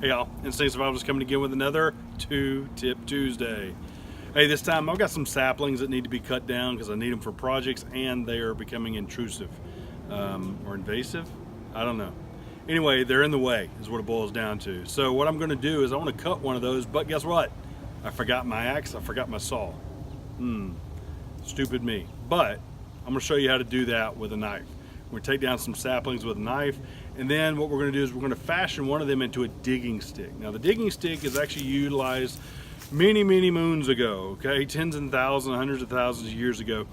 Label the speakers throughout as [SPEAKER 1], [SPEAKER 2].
[SPEAKER 1] Hey y'all, Instinct Survivalist coming again with another 2-Tip Tuesday. Hey, this time I've got some saplings that need to be cut down because I need them for projects and they are becoming intrusive or invasive. I don't know. Anyway, they're in the way is what it boils down to. So what I'm going to do is I want to cut one of those, but guess what? I forgot my axe, I forgot my saw. Stupid me. But I'm going to show you how to do that with a knife. We're going to take down some saplings with a knife, and then what we're going to do is we're going to fashion one of them into a digging stick. Now the digging stick is actually utilized many moons ago, okay, tens and thousands, hundreds of thousands of years ago,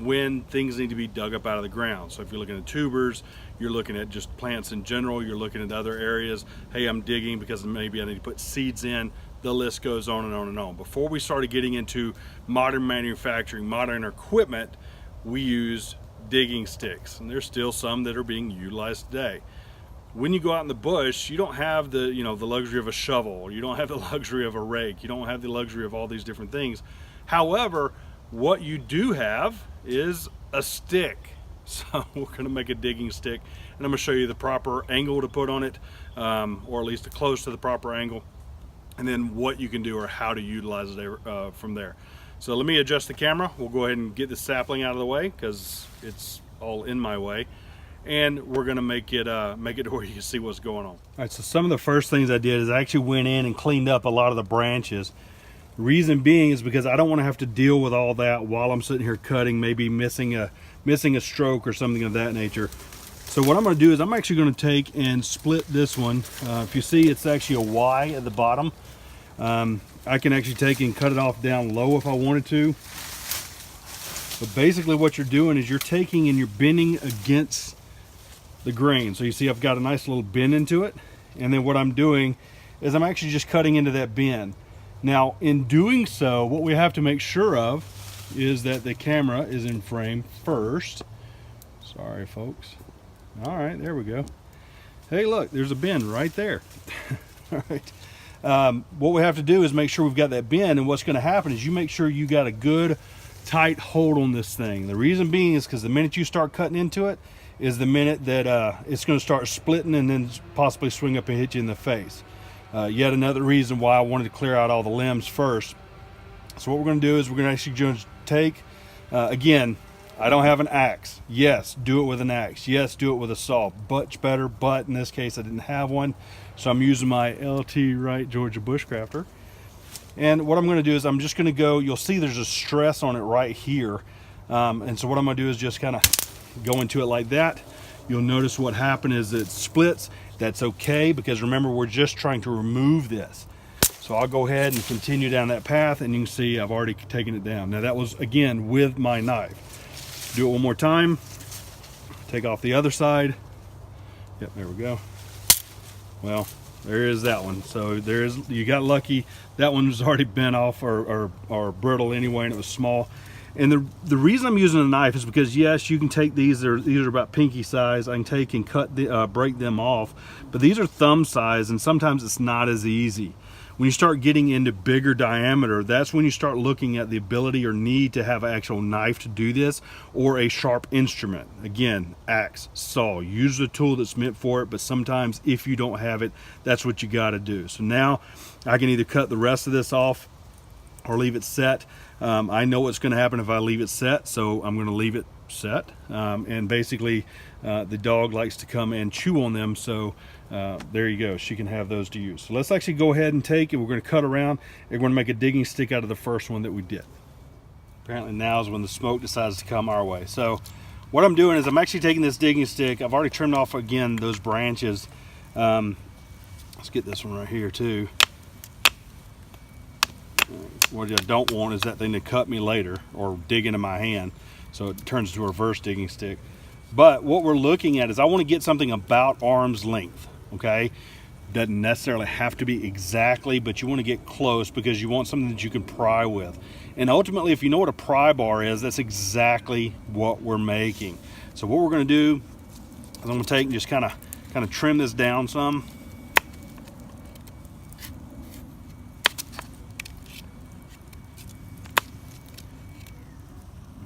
[SPEAKER 1] when things need to be dug up out of the ground. So if you're looking at tubers, you're looking at just plants in general, you're looking at other areas. Hey, I'm digging because maybe I need to put seeds in. The list goes on and on and on. Before we started getting into modern manufacturing, modern equipment, we used digging sticks, and there's still some that are being utilized today. When you go out in the bush, you don't have the the luxury of a shovel, or you don't have the luxury of a rake, you don't have the luxury of all these different things. However, what you do have is a stick. So we're going to make a digging stick, and I'm going to show you the proper angle to put on it, or at least close to the proper angle, and then what you can do or how to utilize it from there. So let me adjust the camera. We'll go ahead and get the sapling out of the way because it's all in my way, and we're gonna make it to where you can see what's going on. All right, so some of the first things I did is I actually went in and cleaned up a lot of the branches. The reason being is because I don't want to have to deal with all that while I'm sitting here cutting, maybe missing a stroke or something of that nature. So what I'm going to do is I'm actually going to take and split this one. If you see, it's actually a Y at the bottom. I can actually take and cut it off down low if I wanted to. But basically what you're doing is you're taking and you're bending against the grain. So you see I've got a nice little bend into it. And then what I'm doing is I'm actually just cutting into that bend. Now in doing so, what we have to make sure of is that the camera is in frame first. Sorry folks. All right, there we go. Hey look, there's a bend right there. All right. What we have to do is make sure we've got that bend, and what's going to happen is you make sure you got a good tight hold on this thing. The reason being is because the minute you start cutting into it is the minute that it's going to start splitting and then possibly swing up and hit you in the face. Yet another reason why I wanted to clear out all the limbs first. So what we're going to do is we're going to actually just take, again, I don't have an axe. Yes, do it with an axe. Yes, do it with a saw. Much better, but in this case I didn't have one. So I'm using my LT Wright Georgia Bushcrafter. And what I'm going to do is I'm just going to go, you'll see there's a stress on it right here. And so what I'm going to do is just kind of go into it like that. You'll notice what happened is it splits. That's okay, because remember, we're just trying to remove this. So I'll go ahead and continue down that path, and you can see I've already taken it down. Now that was, again, with my knife. Do it one more time. Take off the other side. Yep, there we go. Well, there is that one. So there is, you got lucky. That one was already bent off or brittle anyway, and it was small. And the reason I'm using a knife is because, yes, you can take these are about pinky size. I can take and cut break them off, but these are thumb size, and sometimes it's not as easy. When you start getting into bigger diameter, that's when you start looking at the ability or need to have an actual knife to do this, or a sharp instrument. Again, axe, saw, use the tool that's meant for it, but sometimes if you don't have it, that's what you got to do. So now I can either cut the rest of this off or leave it set. I know what's going to happen if I leave it set, so I'm going to leave it set. And basically the dog likes to come and chew on them, so there you go, she can have those to use. So let's actually go ahead and take it. We're going to cut around, and we're going to make a digging stick out of the first one that we did. Apparently now is when the smoke decides to come our way. So what I'm doing is I'm actually taking this digging stick. I've already trimmed off, again, those branches. Let's get this one right here too. What I don't want is that thing to cut me later or dig into my hand, so it turns to a reverse digging stick. But what we're looking at is I want to get something about arm's length, okay? Doesn't necessarily have to be exactly, but you want to get close because you want something that you can pry with. And ultimately, if you know what a pry bar is, that's exactly what we're making. So what we're going to do is I'm going to take and just kind of trim this down some.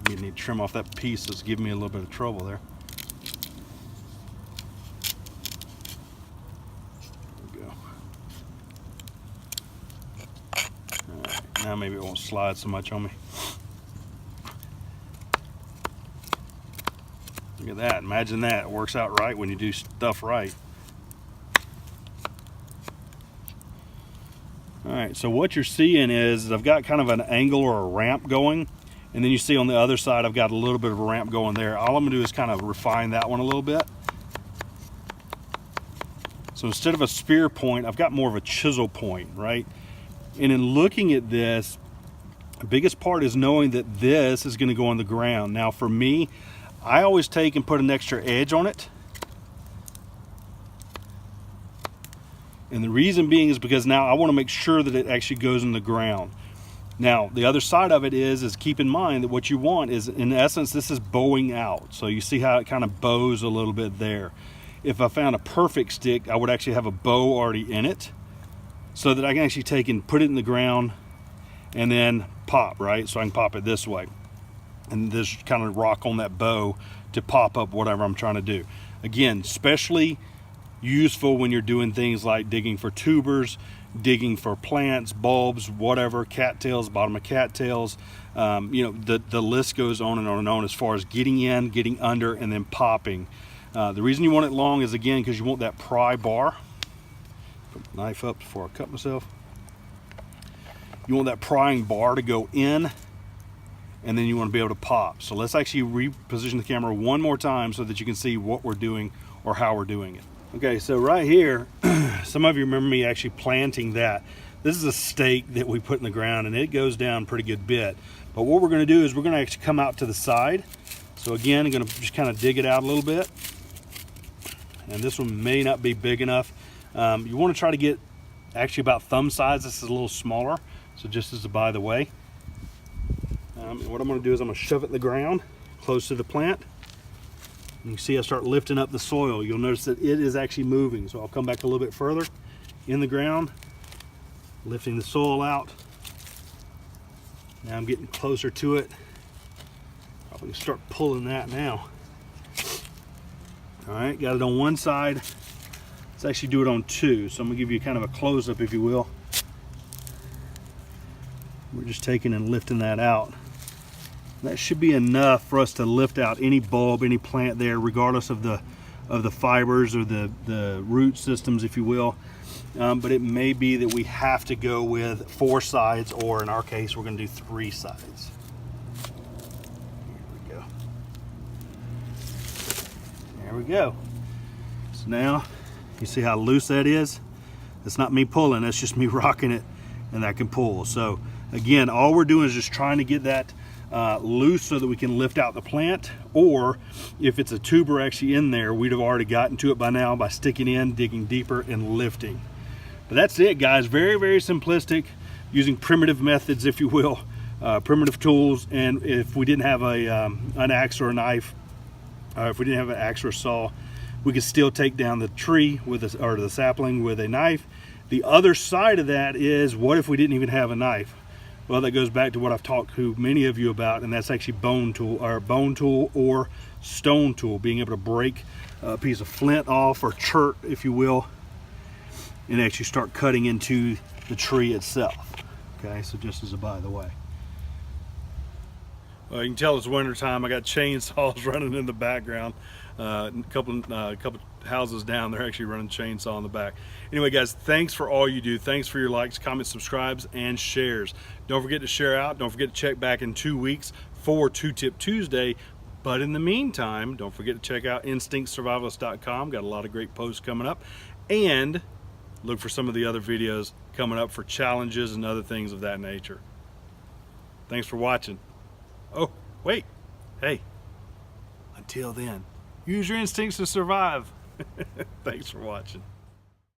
[SPEAKER 1] You need to trim off that piece that's giving me a little bit of trouble there. There we go. maybe it won't slide so much on me. Look at that, imagine that, it works out right when you do stuff right. All right, so what you're seeing is I've got kind of an angle or a ramp going, and then you see on the other side I've got a little bit of a ramp going there. All I'm gonna do is kind of refine that one a little bit. So instead of a spear point, I've got more of a chisel point, right? And in looking at this, the biggest part is knowing that this is gonna go on the ground. Now for me, I always take and put an extra edge on it. And the reason being is because now I want to make sure that it actually goes in the ground. Now, the other side of it is keep in mind that what you want is, in essence, this is bowing out. So you see how it kind of bows a little bit there. If I found a perfect stick, I would actually have a bow already in it so that I can actually take and put it in the ground and then pop, right? So I can pop it this way. And just kind of rock on that bow to pop up whatever I'm trying to do. Again, especially useful when you're doing things like digging for tubers, digging for plants, bulbs, whatever, cattails, bottom of cattails. You know, the list goes on and on and on as far as getting in, getting under, and then popping. The reason you want it long is, again, because you want that pry bar. Put the knife up before I cut myself. You want that prying bar to go in, and then you want to be able to pop. So let's actually reposition the camera one more time so that you can see what we're doing or how we're doing it. Okay, so right here, some of you remember me actually planting that. This is a stake that we put in the ground, and it goes down a pretty good bit. But what we're going to do is we're going to actually come out to the side. So again, I'm going to just kind of dig it out a little bit. And this one may not be big enough. You want to try to get actually about thumb size. This is a little smaller, so just as a by the way. And what I'm going to do is I'm going to shove it in the ground close to the plant. And you see I start lifting up the soil. You'll notice that it is actually moving. So I'll come back a little bit further in the ground, lifting the soil out. Now I'm getting closer to it. Probably start pulling that now. All right, got it on one side. Let's actually do it on two. So I'm gonna give you kind of a close-up, if you will. We're just taking and lifting that out. That should be enough for us to lift out any bulb, any plant there, regardless of the fibers or the root systems, if you will. But it may be that we have to go with 4 sides, or in our case, we're going to do 3 sides. Here we go. There we go. So now, you see how loose that is? That's not me pulling, that's just me rocking it, and that can pull. So again, all we're doing is just trying to get that loose so that we can lift out the plant, or if it's a tuber actually in there, we'd have already gotten to it by now by sticking in, digging deeper, and lifting. But that's it, guys. Very, very simplistic, using primitive methods, if you will, primitive tools. And if we didn't have an axe or a knife, if we didn't have an axe or a saw, we could still take down the tree with or the sapling with a knife. The other side of that is, what if we didn't even have a knife? Well, that goes back to what I've talked to many of you about, and that's actually bone tool or stone tool, being able to break a piece of flint off, or chert, if you will, and actually start cutting into the tree itself. Okay, so just as a by the way. Well, you can tell it's winter time. I got chainsaws running in the background. A couple houses down, they're actually running chainsaw in the back. Anyway, guys, thanks for all you do. Thanks for your likes, comments, subscribes, and shares. Don't forget to share out. Don't forget to check back in 2 weeks for 2-Tip Tuesday. But in the meantime, don't forget to check out InstinctSurvivalist.com. Got a lot of great posts coming up. And look for some of the other videos coming up for challenges and other things of that nature. Thanks for watching. Oh, wait. Hey, until then, use your instincts to survive. Thanks for watching.